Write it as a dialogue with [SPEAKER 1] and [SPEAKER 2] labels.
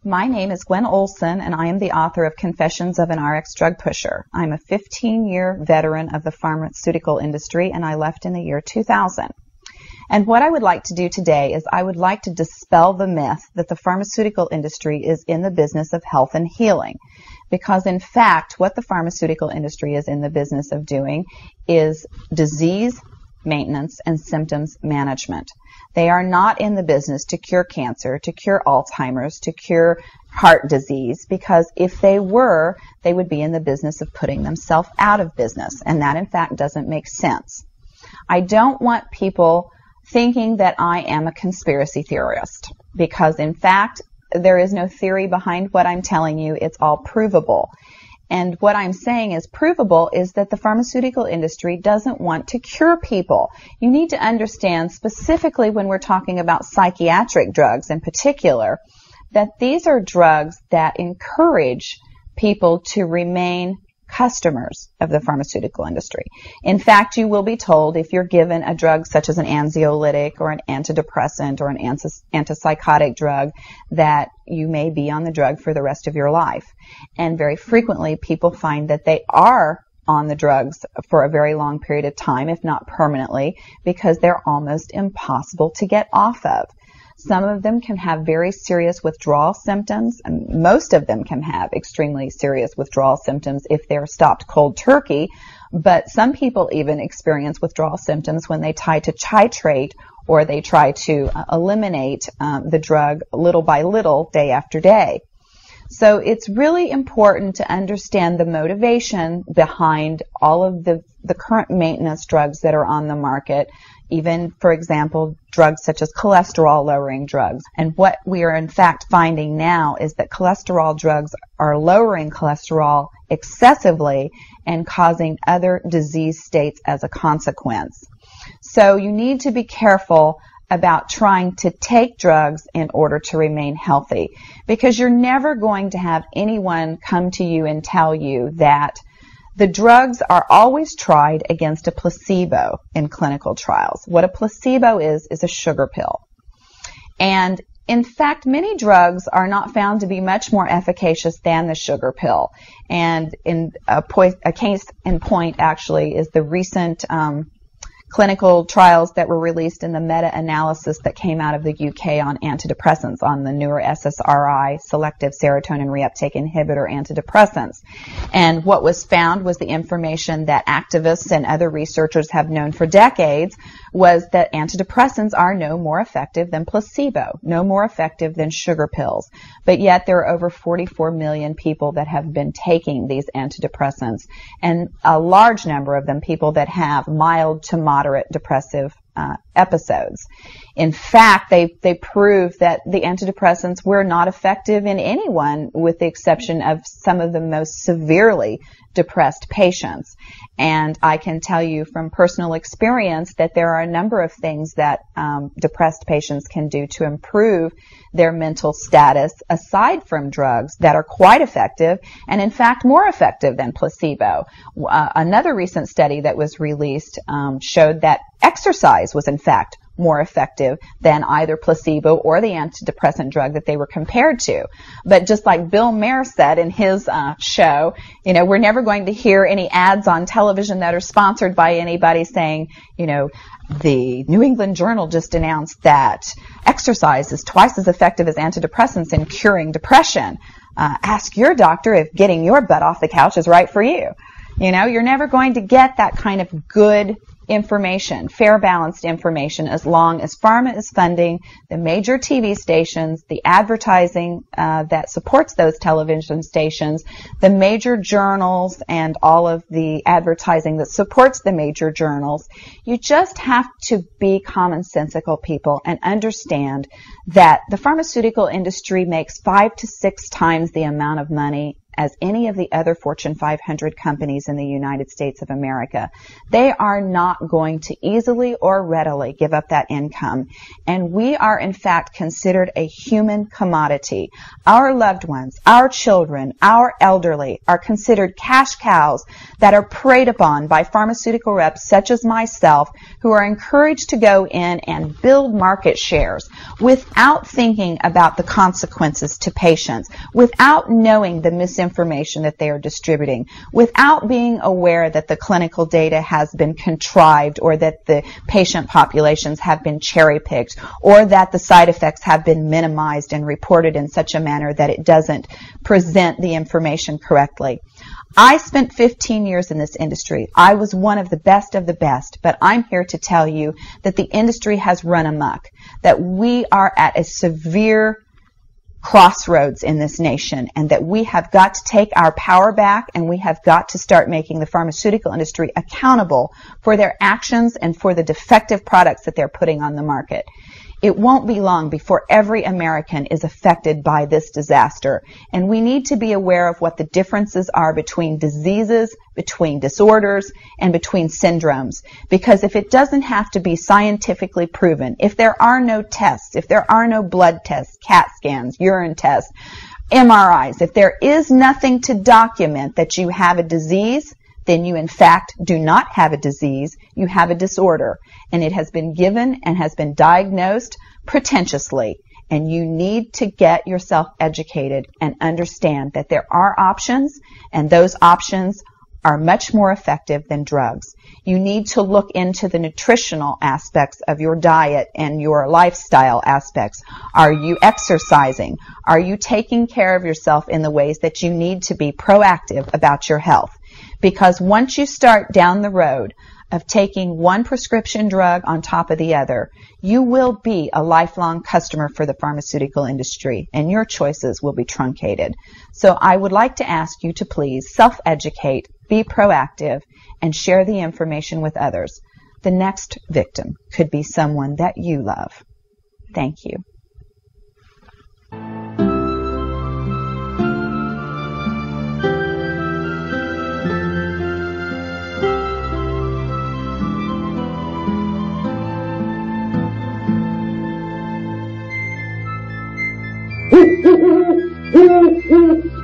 [SPEAKER 1] My name is Gwen Olson, and I am the author of Confessions of an RX Drug Pusher. I'm a 15-year veteran of the pharmaceutical industry, and I left in the year 2000. And what I would like to do today is I would like to dispel the myth that the pharmaceutical industry is in the business of health and healing. Because in fact, what the pharmaceutical industry is in the business of doing is disease maintenance and symptoms management. They are not in the business to cure cancer, to cure Alzheimer's, to cure heart disease, because if they were, they would be in the business of putting themselves out of business, and that in fact doesn't make sense. I don't want people thinking that I am a conspiracy theorist, because in fact there is no theory behind what I'm telling you. It's all provable. And what I'm saying is provable is that the pharmaceutical industry doesn't want to cure people. You need to understand, specifically when we're talking about psychiatric drugs in particular, that these are drugs that encourage people to remain customers of the pharmaceutical industry. In fact, you will be told if you're given a drug such as an anxiolytic or an antidepressant or an antipsychotic drug that you may be on the drug for the rest of your life. And very frequently people find that they are on the drugs for a very long period of time, if not permanently, because they're almost impossible to get off of. Some of them can have very serious withdrawal symptoms, and most of them can have extremely serious withdrawal symptoms if they're stopped cold turkey, but some people even experience withdrawal symptoms when they try to titrate or they try to eliminate the drug little by little, day after day. So it's really important to understand the motivation behind all of the current maintenance drugs that are on the market, even, for example, drugs such as cholesterol-lowering drugs. And what we are in fact finding now is that cholesterol drugs are lowering cholesterol excessively and causing other disease states as a consequence. So you need to be careful about trying to take drugs in order to remain healthy, because you're never going to have anyone come to you and tell you that the drugs are always tried against a placebo in clinical trials. What a placebo is a sugar pill. And in fact, many drugs are not found to be much more efficacious than the sugar pill. And in a case in point actually is the recent clinical trials that were released in the meta-analysis that came out of the UK on antidepressants, on the newer SSRI, selective serotonin reuptake inhibitor antidepressants. And what was found was the information that activists and other researchers have known for decades, was that antidepressants are no more effective than placebo, no more effective than sugar pills. But yet there are over 44 million people that have been taking these antidepressants, and a large number of them people that have mild to moderate depressive episodes. In fact, they prove that the antidepressants were not effective in anyone, with the exception of some of the most severely depressed patients. And I can tell you from personal experience that there are a number of things that depressed patients can do to improve their mental status aside from drugs that are quite effective, and in fact more effective than placebo. Another recent study that was released showed that exercise was in fact more effective than either placebo or the antidepressant drug that they were compared to. But just like Bill Maher said in his show, we're never going to hear any ads on television that are sponsored by anybody saying, the New England Journal just announced that exercise is twice as effective as antidepressants in curing depression. Ask your doctor if getting your butt off the couch is right for you. You're never going to get that kind of good information, fair, balanced information, as long as pharma is funding the major TV stations, the advertising that supports those television stations, the major journals, and all of the advertising that supports the major journals. You just have to be commonsensical people and understand that the pharmaceutical industry makes 5 to 6 times the amount of money as any of the other Fortune 500 companies in the United States of America. They are not going to easily or readily give up that income. And we are, in fact, considered a human commodity. Our loved ones, our children, our elderly are considered cash cows that are preyed upon by pharmaceutical reps such as myself, who are encouraged to go in and build market shares without thinking about the consequences to patients, without knowing the misinformation that they are distributing, without being aware that the clinical data has been contrived, or that the patient populations have been cherry-picked, or that the side effects have been minimized and reported in such a manner that it doesn't present the information correctly. I spent 15 years in this industry. I was one of the best, but I'm here to tell you that the industry has run amok, that we are at a severe crossroads in this nation, and that we have got to take our power back, and we have got to start making the pharmaceutical industry accountable for their actions and for the defective products that they're putting on the market. It won't be long before every American is affected by this disaster, and we need to be aware of what the differences are between diseases, between disorders, and between syndromes. Because if it doesn't have to be scientifically proven, if there are no tests, if there are no blood tests, CAT scans, urine tests, MRIs, if there is nothing to document that you have a disease, then you in fact do not have a disease, you have a disorder, and it has been given and has been diagnosed pretentiously, and you need to get yourself educated and understand that there are options, and those options are much more effective than drugs. You need to look into the nutritional aspects of your diet and your lifestyle aspects. Are you exercising? Are you taking care of yourself in the ways that you need to be proactive about your health? Because once you start down the road of taking one prescription drug on top of the other, you will be a lifelong customer for the pharmaceutical industry, and your choices will be truncated. So I would like to ask you to please self-educate, be proactive, and share the information with others. The next victim could be someone that you love. Thank you.
[SPEAKER 2] Mm-hmm.